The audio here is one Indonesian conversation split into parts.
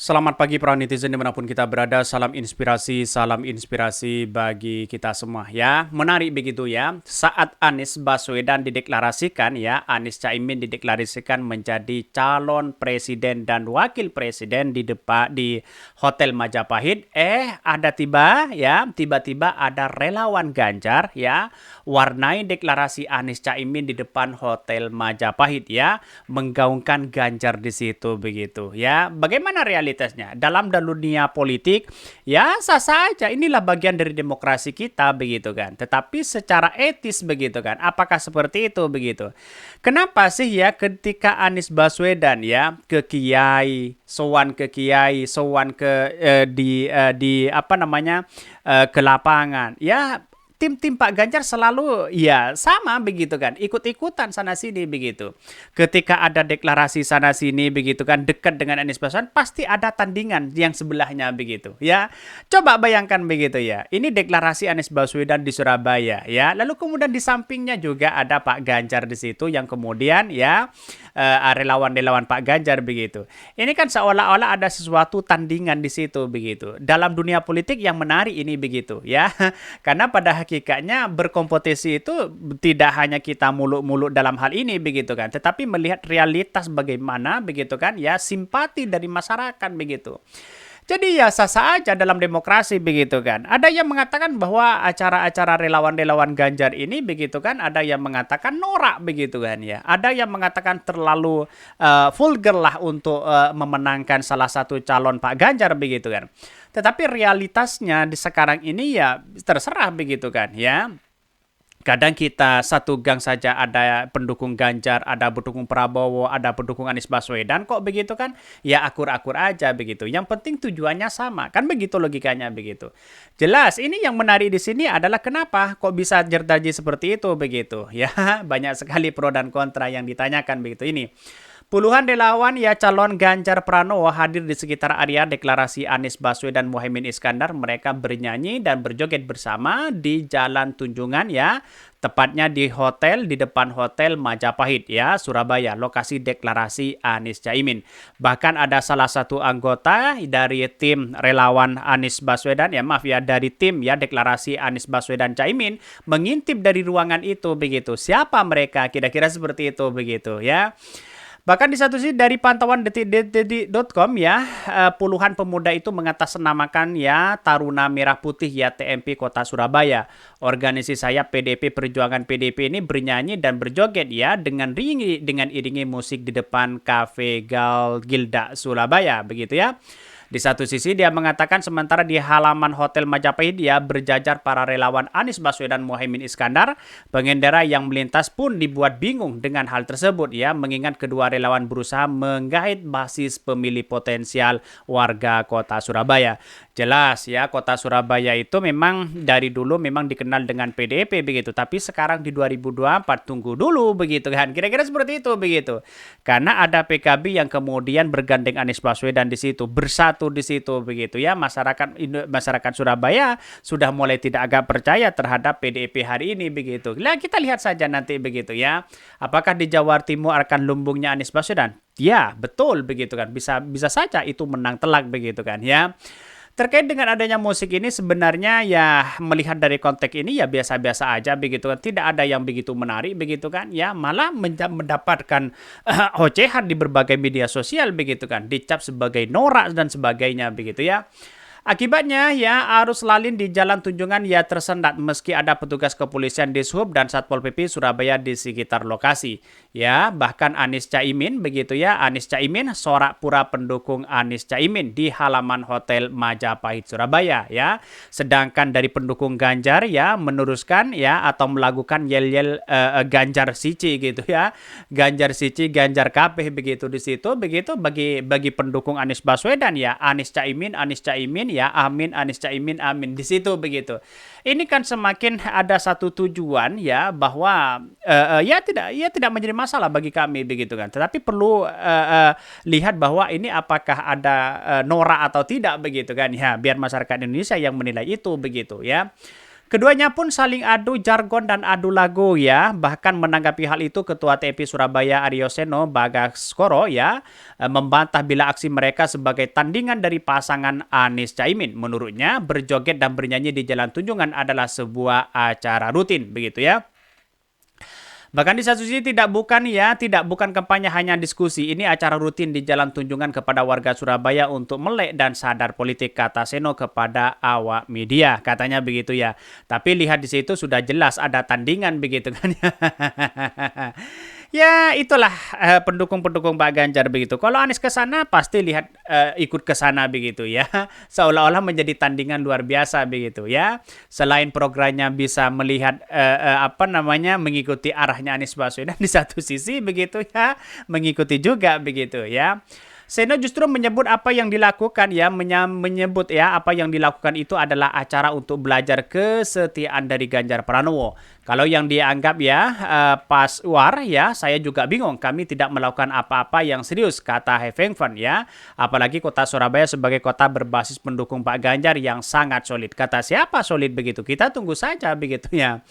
Selamat pagi para netizen dimanapun kita berada, salam inspirasi bagi kita semua ya. Menarik begitu ya, saat Anies Baswedan dideklarasikan ya, Anies Caimin dideklarasikan menjadi calon presiden dan wakil presiden di Hotel Majapahit, tiba-tiba ada relawan Ganjar ya, warnai deklarasi Anies Caimin di depan Hotel Majapahit ya, menggaungkan Ganjar di situ begitu ya. Bagaimana realitasnya dalam dunia politik? Ya sah saja, inilah bagian dari demokrasi kita begitu kan. Tetapi secara etis begitu kan, apakah seperti itu begitu? Kenapa sih ya ketika Anies Baswedan ya ke Kiai, sowan ke di apa namanya ke lapangan ya, tim-tim Pak Ganjar selalu ya sama begitu kan, ikut-ikutan sana sini begitu. Ketika ada deklarasi sana sini begitu kan, dekat dengan Anies Baswedan pasti ada tandingan yang sebelahnya begitu ya. Coba bayangkan begitu ya. Ini deklarasi Anies Baswedan di Surabaya ya. Lalu kemudian di sampingnya juga ada Pak Ganjar di situ yang kemudian ya relawan-relawan Pak Ganjar begitu. Ini kan seolah-olah ada sesuatu tandingan di situ begitu. Dalam dunia politik yang menarik ini begitu ya. Karena pada hakikatnya berkompetisi itu tidak hanya kita muluk-muluk dalam hal ini begitu kan, tetapi melihat realitas bagaimana begitu kan ya, simpati dari masyarakat begitu. Jadi ya sah-sah aja dalam demokrasi begitu kan. Ada yang mengatakan bahwa acara-acara relawan-relawan Ganjar ini begitu kan, ada yang mengatakan norak begitu kan ya. Ada yang mengatakan terlalu vulgar lah untuk memenangkan salah satu calon Pak Ganjar begitu kan. Tetapi realitasnya di sekarang ini ya terserah begitu kan ya. Kadang kita satu gang saja ada pendukung Ganjar, ada pendukung Prabowo, ada pendukung Anies Baswedan, kok begitu kan? Ya akur-akur aja begitu. Yang penting tujuannya sama, kan begitu logikanya begitu. Jelas, ini yang menarik di sini adalah kenapa kok bisa terjadi seperti itu begitu. Ya, banyak sekali pro dan kontra yang ditanyakan begitu ini. Puluhan relawan ya calon Ganjar Pranowo hadir di sekitar area deklarasi Anies Baswedan Muhaimin Iskandar. Mereka bernyanyi dan berjoget bersama di Jalan Tunjungan ya. Tepatnya di depan Hotel Majapahit ya, Surabaya, lokasi deklarasi Anies Caimin. Bahkan ada salah satu anggota dari tim relawan Anies Baswedan, dari tim ya deklarasi Anies Baswedan Caimin, mengintip dari ruangan itu begitu. Siapa mereka? Kira-kira seperti itu begitu ya. Bahkan di satu sisi dari pantauan detik.com ya, puluhan pemuda itu mengatasnamakan ya Taruna Merah Putih ya TMP Kota Surabaya. Organisasi sayap PDP Perjuangan PDP ini bernyanyi dan berjoget ya dengan iringi musik di depan Cafe Gilda Surabaya begitu ya. Di satu sisi dia mengatakan sementara di halaman Hotel Majapahit dia berjajar para relawan Anies Baswedan Muhaimin Iskandar, pengendara yang melintas pun dibuat bingung dengan hal tersebut ya, mengingat kedua relawan berusaha menggait basis pemilih potensial warga kota Surabaya. Jelas ya, kota Surabaya itu memang dari dulu memang dikenal dengan PDP begitu, tapi sekarang di 2024 tunggu dulu begitu kan. Kira-kira seperti itu begitu. Karena ada PKB yang kemudian bergandeng Anies Baswedan di situ, bersatu di situ begitu ya. Masyarakat Surabaya sudah mulai tidak agak percaya terhadap PDIP hari ini begitu. Nah, kita lihat saja nanti begitu ya. Apakah di Jawa Timur akan lumbungnya Anies Baswedan? Ya, betul begitu kan. Bisa saja itu menang telak begitu kan ya. Terkait dengan adanya musik ini sebenarnya ya melihat dari konteks ini ya biasa-biasa aja begitu kan. Tidak ada yang begitu menarik begitu kan. Ya malah mendapatkan ocehan di berbagai media sosial begitu kan. Dicap sebagai norak dan sebagainya begitu ya. Akibatnya ya arus lalin di Jalan Tunjungan ya tersendat meski ada petugas kepolisian Dishub dan Satpol PP Surabaya di sekitar lokasi. Ya, bahkan Anies Caimin begitu ya, Anies Caimin sorak pura pendukung Anies Caimin di halaman Hotel Majapahit Surabaya ya. Sedangkan dari pendukung Ganjar ya meneruskan ya atau melakukan yel-yel Ganjar Sici gitu ya. Ganjar Sici, Ganjar kabeh begitu di situ begitu bagi pendukung Anies Baswedan ya, Anies Caimin ya, amin, Anies Caimin, amin. Di situ begitu. Ini kan semakin ada satu tujuan ya bahwa ya tidak menjadi masalah bagi kami begitu kan. Tetapi perlu lihat bahwa ini apakah ada norak atau tidak begitu kan ya. Biar masyarakat Indonesia yang menilai itu begitu ya. Keduanya pun saling adu jargon dan adu lagu ya. Bahkan menanggapi hal itu Ketua TEP Surabaya Aryo Seno Bagaskoro ya membantah bila aksi mereka sebagai tandingan dari pasangan Anies Caimin. Menurutnya berjoget dan bernyanyi di Jalan Tunjungan adalah sebuah acara rutin begitu ya. Bahkan di satu sisi tidak bukan kampanye hanya diskusi. Ini acara rutin di Jalan Tunjungan kepada warga Surabaya untuk melek dan sadar politik, kata Seno kepada awak media. Katanya begitu ya. Tapi lihat di situ sudah jelas ada tandingan begitu kan. Ya itulah pendukung-pendukung Pak Ganjar begitu. Kalau Anies ke sana pasti lihat ikut ke sana begitu ya. Seolah-olah menjadi tandingan luar biasa begitu ya. Selain programnya bisa melihat mengikuti arahnya Anies Baswedan di satu sisi begitu ya, mengikuti juga begitu ya. Seno justru menyebut apa yang dilakukan ya, menyebut ya apa yang dilakukan itu adalah acara untuk belajar kesetiaan dari Ganjar Pranowo. Kalau yang dianggap ya pas war ya, saya juga bingung. Kami tidak melakukan apa-apa yang serius, kata Hefengvan ya. Apalagi kota Surabaya sebagai kota berbasis pendukung Pak Ganjar yang sangat solid. Kata siapa solid begitu? Kita tunggu saja begitu ya.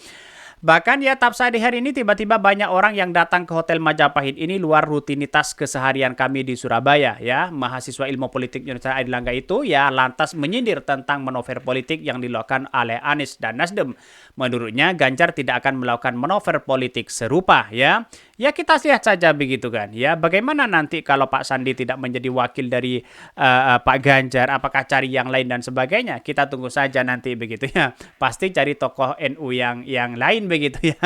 Bahkan ya Tapsa di hari ini tiba-tiba banyak orang yang datang ke Hotel Majapahit ini luar rutinitas keseharian kami di Surabaya ya. Mahasiswa Ilmu Politik Universitas Airlangga itu ya lantas menyindir tentang manuver politik yang dilakukan oleh Anies dan Nasdem. Menurutnya Ganjar tidak akan melakukan manuver politik serupa ya. Ya kita lihat saja begitu kan ya. Bagaimana nanti kalau Pak Sandi tidak menjadi wakil dari Pak Ganjar, apakah cari yang lain dan sebagainya? Kita tunggu saja nanti begitu ya. Pasti cari tokoh NU yang lain begitu ya.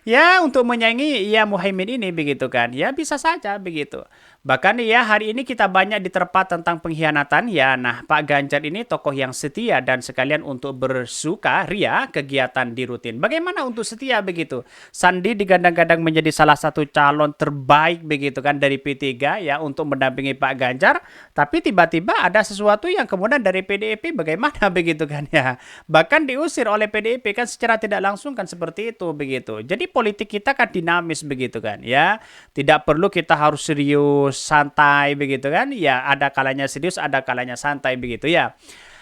Ya untuk menyaingi ya Muhaimin ini begitu kan. Ya bisa saja begitu. Bahkan ya hari ini kita banyak diterpa tentang pengkhianatan ya. Nah Pak Ganjar ini tokoh yang setia dan sekalian untuk bersuka ria kegiatan di rutin. Bagaimana untuk setia begitu? Sandi digadang-gadang menjadi salah satu calon terbaik begitu kan dari P3 ya untuk mendampingi Pak Ganjar. Tapi tiba-tiba ada sesuatu yang kemudian dari PDIP bagaimana begitu kan ya. Bahkan diusir oleh PDIP kan secara tidak langsung kan seperti itu begitu. Jadi politik kita kan dinamis begitu kan ya. Tidak perlu kita harus serius santai begitu kan ya, ada kalanya serius ada kalanya santai begitu ya.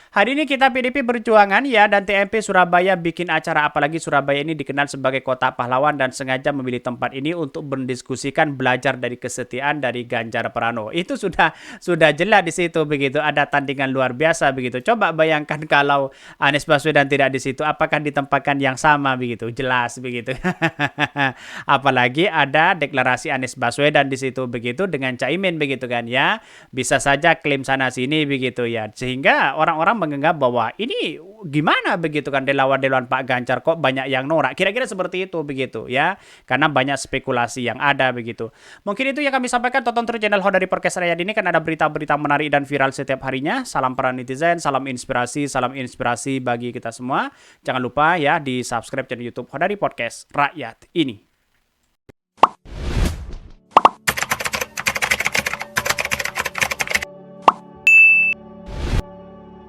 Hari ini kita PDP Perjuangan ya dan TMP Surabaya bikin acara, apalagi Surabaya ini dikenal sebagai kota pahlawan dan sengaja memilih tempat ini untuk mendiskusikan belajar dari kesetiaan dari Ganjar Pranowo. Itu sudah jelas di situ begitu, ada tandingan luar biasa begitu. Coba bayangkan kalau Anies Baswedan tidak di situ, apakah ditempatkan yang sama begitu? Jelas begitu. Apalagi ada deklarasi Anies Baswedan di situ begitu dengan Caimin begitu kan ya. Bisa saja klaim sana sini begitu ya. Sehingga orang-orang menganggap bahwa ini gimana begitu kan relawan-relawan Pak Ganjar kok banyak yang norak. Kira-kira seperti itu begitu ya. Karena banyak spekulasi yang ada begitu. Mungkin itu yang kami sampaikan. Tonton terus channel Hodari Podcast Rakyat ini kan ada berita-berita menarik dan viral setiap harinya. Salam para netizen, salam inspirasi bagi kita semua. Jangan lupa ya di subscribe channel YouTube Hodari Podcast Rakyat ini.